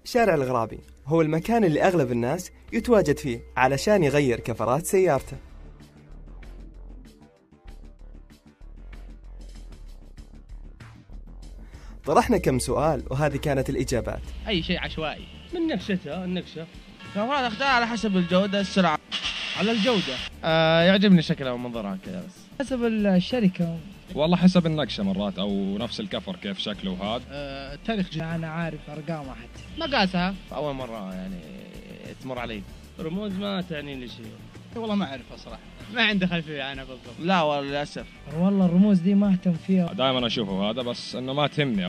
شارع الغرابي هو المكان اللي أغلب الناس يتواجد فيه علشان يغير كفرات سيارته. طرحنا كم سؤال وهذه كانت الإجابات. أي شيء عشوائي من نقشتها النقشة. كفرات أختار على حسب الجودة، السرعة. على الجودة يعجبني شكلها ومنظرها كذا، بس حسب الشركة. والله حسب النقشة مرات، أو نفس الكفر كيف شكله وهذا. تاريخ أنا عارف أرقامها حتى مقاسها أول مرة يعني تمر علي. رموز ما تعني لي شيء والله ما أعرفها صراحة، ما عندي خلفية أنا بالضبط. لا والله للأسف والله الرموز دي ما أهتم فيها، دائما أشوفه هذا بس إنه ما تهمني.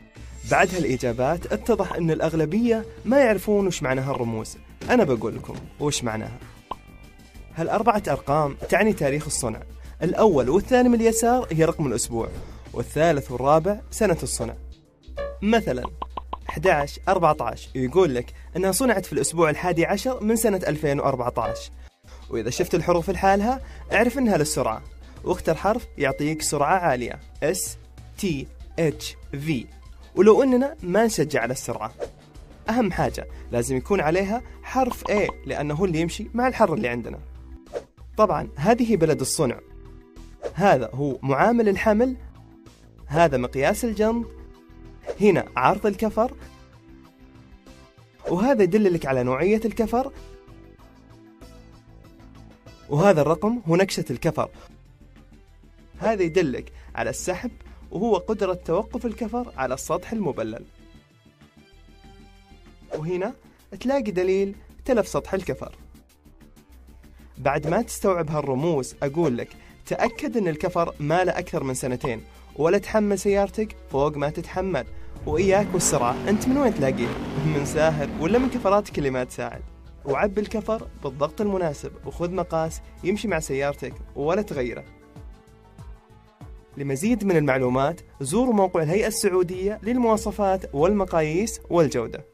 بعد هالإجابات اتضح أن الأغلبية ما يعرفون وش معناها الرموز. أنا بقول لكم وش معناها. هالأربعة أرقام تعني تاريخ الصنع. الأول والثاني من اليسار هي رقم الأسبوع، والثالث والرابع سنة الصنع. مثلا 11/14 يقول لك أنها صنعت في الأسبوع 11 من سنة 2014. وإذا شفت الحروف لحالها اعرف أنها للسرعة، واختر حرف يعطيك سرعة عالية S T H V. ولو أننا ما نشجع على السرعة، أهم حاجة لازم يكون عليها حرف A لأنه هو اللي يمشي مع الحر اللي عندنا. طبعا هذه بلد الصنع، هذا هو معامل الحمل، هذا مقياس الجنط، هنا عرض الكفر، وهذا يدللك على نوعية الكفر، وهذا الرقم هو نقشة الكفر، هذا يدلك على السحب وهو قدرة توقف الكفر على السطح المبلل، وهنا تلاقي دليل تلف سطح الكفر. بعد ما تستوعب هالرموز أقول لك تأكد أن الكفر ما له أكثر من 2 سنين، ولا تحمل سيارتك فوق ما تتحمل. وإياك والسرعة، أنت من وين تلاقيه؟ من ساهر ولا من كفراتك اللي ما تساعد؟ وعب الكفر بالضغط المناسب وخذ مقاس يمشي مع سيارتك ولا تغيره. لمزيد من المعلومات زوروا موقع الهيئة السعودية للمواصفات والمقاييس والجودة.